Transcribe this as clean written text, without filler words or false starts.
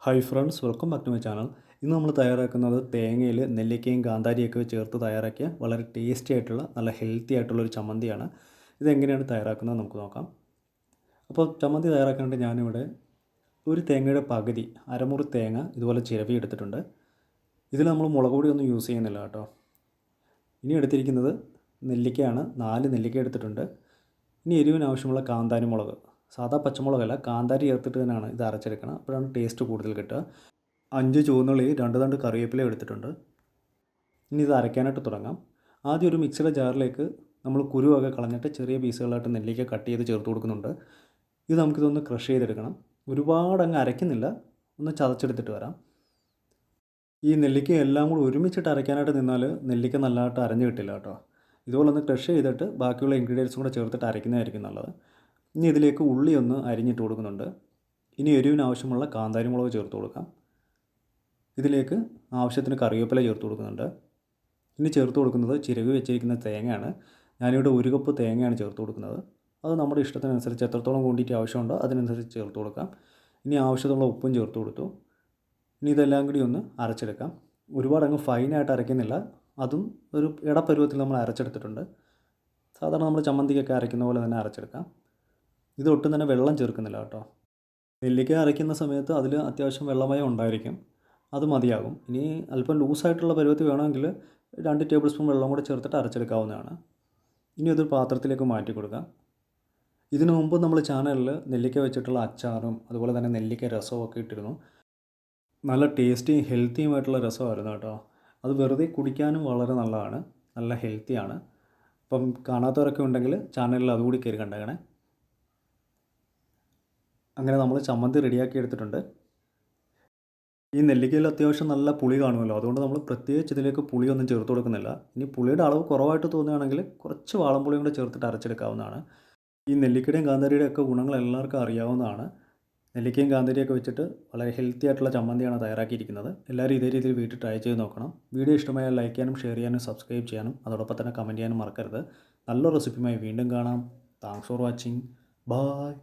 Hi friends, welcome back to my channel. ഇന്ന് നമ്മൾ തയ്യാറാക്കുന്നത് തേങ്ങയിൽ നെല്ലിക്കയും കാന്താരിയൊക്കെ ചേർത്ത് തയ്യാറാക്കിയ വളരെ ടേസ്റ്റി ആയിട്ടുള്ള നല്ല ഹെൽത്തി ആയിട്ടുള്ളൊരു ചമ്മന്തിയാണ്. ഇതെങ്ങനെയാണ് തയ്യാറാക്കുന്നത് നമുക്ക് നോക്കാം. അപ്പോൾ ചമ്മന്തി തയ്യാറാക്കാനായിട്ട് ഞാനിവിടെ ഒരു തേങ്ങയുടെ പകുതി അരമുറി തേങ്ങ ഇതുപോലെ ചിരവി എടുത്തിട്ടുണ്ട്. ഇതിൽ നമ്മൾ മുളക് പൊടിയൊന്നും യൂസ് ചെയ്യുന്നില്ല കേട്ടോ. ഇനി എടുത്തിരിക്കുന്നത് നെല്ലിക്കയാണ്. 4 നെല്ലിക്ക എടുത്തിട്ടുണ്ട്. ഇനി എരിവിന് ആവശ്യമുള്ള കാന്താരി മുളക്, സാധാ പച്ചമുളകല്ല, കാന്താരി ചേർത്തിട്ട് തന്നെയാണ് ഇത് അരച്ചെടുക്കണം. അപ്പോഴാണ് ടേസ്റ്റ് കൂടുതൽ കിട്ടുക. 5 ചുവന്നുള്ളി, 2 തണ്ട് കറിവേപ്പില എടുത്തിട്ടുണ്ട്. ഇനി ഇത് അരയ്ക്കാനായിട്ട് തുടങ്ങാം. ആദ്യം ഒരു മിക്സിയുടെ ജാറിലേക്ക് നമ്മൾ കുരുവൊക്കെ കളഞ്ഞിട്ട് ചെറിയ പീസുകളായിട്ട് നെല്ലിക്ക കട്ട് ചെയ്ത് ചേർത്ത് കൊടുക്കുന്നുണ്ട്. ഇത് നമുക്കിതൊന്ന് ക്രഷ് ചെയ്തെടുക്കണം. ഒരുപാട് അങ്ങ് അരയ്ക്കുന്നില്ല, ഒന്ന് ചതച്ചെടുത്തിട്ട് വരാം. ഈ നെല്ലിക്ക എല്ലാം കൂടി ഒരുമിച്ചിട്ട് അരയ്ക്കാനായിട്ട് നിന്നാൽ നെല്ലിക്ക നല്ലതായിട്ട് അരഞ്ഞ് കിട്ടില്ല കേട്ടോ. ഇതുപോലെ ഒന്ന് ക്രഷ് ചെയ്തിട്ട് ബാക്കിയുള്ള ഇൻഗ്രീഡിയൻസും കൂടെ ചേർത്തിട്ട് അരയ്ക്കുന്നതായിരിക്കും നല്ലത്. ഇനി ഇതിലേക്ക് ഉള്ളി ഒന്ന് അരിഞ്ഞിട്ട് കൊടുക്കുന്നുണ്ട്. ഇനി എരിവിന് ആവശ്യമുള്ള കാന്താരി മുളക് ചേർത്ത് കൊടുക്കാം. ഇതിലേക്ക് ആവശ്യത്തിന് കറിവേപ്പില ചേർത്ത് കൊടുക്കുന്നുണ്ട്. ഇനി ചേർത്ത് കൊടുക്കുന്നത് ചിരവി വെച്ചിരിക്കുന്ന തേങ്ങയാണ്. ഞാനിവിടെ 1 കപ്പ് തേങ്ങയാണ് ചേർത്ത് കൊടുക്കുന്നത്. അത് നമ്മുടെ ഇഷ്ടത്തിനനുസരിച്ച് എത്രത്തോളം ക്വാണ്ടിറ്റി ആവശ്യമുണ്ടോ അതിനനുസരിച്ച് ചേർത്ത് കൊടുക്കാം. ഇനി ആവശ്യമുള്ള ഉപ്പും ചേർത്ത് കൊടുത്തു. ഇനി ഇതെല്ലാം കൂടി ഒന്ന് അരച്ചെടുക്കാം. ഒരുപാട് അങ്ങ് ഫൈനായിട്ട് അരയ്ക്കുന്നില്ല, അതും ഒരു ഇടപ്പരുവത്തിൽ നമ്മൾ അരച്ചെടുത്തിട്ടുണ്ട്. സാധാരണ നമ്മൾ ചമ്മന്തിക്കൊക്കെ അരയ്ക്കുന്ന പോലെ തന്നെ അരച്ചെടുക്കാം. ഇതൊട്ടും തന്നെ വെള്ളം ചേർക്കുന്നില്ല കേട്ടോ. നെല്ലിക്ക അരയ്ക്കുന്ന സമയത്ത് അതിൽ അത്യാവശ്യം വെള്ളമയം ഉണ്ടായിരിക്കും, അത് മതിയാകും. ഇനി അല്പം ലൂസായിട്ടുള്ള പരുവത്തിൽ വേണമെങ്കിൽ 2 ടേബിൾ സ്പൂൺ വെള്ളം കൂടെ ചേർത്തിട്ട് അരച്ചെടുക്കാവുന്നതാണ്. ഇനി അതൊരു പാത്രത്തിലേക്ക് മാറ്റി കൊടുക്കാം. ഇതിനു മുമ്പ് നമ്മൾ ചാനലിൽ നെല്ലിക്ക വെച്ചിട്ടുള്ള അച്ചാറും അതുപോലെ തന്നെ നെല്ലിക്ക രസവും ഒക്കെ ഇട്ടിരുന്നു. നല്ല ടേസ്റ്റിയും ഹെൽത്തിയുമായിട്ടുള്ള രസമായിരുന്നു കേട്ടോ. അത് വെറുതെ കുടിക്കാനും വളരെ നല്ലതാണ്, നല്ല ഹെൽത്തിയാണ്. അപ്പം കാണാത്തവരൊക്കെ ഉണ്ടെങ്കിൽ ചാനലിൽ അതുകൂടി കയറി കണ്ടേക്കണേ. അങ്ങനെ നമ്മൾ ചമ്മന്തി റെഡിയാക്കി എടുത്തിട്ടുണ്ട്. ഈ നെല്ലിക്കയിൽ അത്യാവശ്യം നല്ല പുളി കാണുമല്ലോ, അതുകൊണ്ട് നമ്മൾ പ്രത്യേകിച്ച് ഇതിലേക്ക് പുളിയൊന്നും ചേർത്ത് കൊടുക്കുന്നില്ല. ഇനി പുളിയുടെ അളവ് കുറവായിട്ട് തോന്നുകയാണെങ്കിൽ കുറച്ച് വാളംപുളിയും കൂടെ ചേർത്തിട്ട് അരച്ചെടുക്കാവുന്നതാണ്. ഈ നെല്ലിക്കയുടെയും കാന്താരിയുടെയും ഒക്കെ ഗുണങ്ങൾ എല്ലാവർക്കും അറിയാവുന്നതാണ്. നെല്ലിക്കയും കാന്താരിയൊക്കെ വെച്ചിട്ട് വളരെ ഹെൽത്തി ആയിട്ടുള്ള ചമ്മന്തിയാണ് തയ്യാറാക്കിയിരിക്കുന്നത്. എല്ലാവരും ഇതേ രീതിയിൽ വീട്ടിൽ ട്രൈ ചെയ്ത് നോക്കണം. വീഡിയോ ഇഷ്ടമായാൽ ലൈക്ക് ചെയ്യാനും ഷെയർ ചെയ്യാനും സബ്സ്ക്രൈബ് ചെയ്യാനും അതോടൊപ്പം തന്നെ കമൻറ്റ് ചെയ്യാനും മറക്കരുത്. നല്ല റെസിപ്പിയുമായി വീണ്ടും കാണാം. Thanks for watching. ബൈ.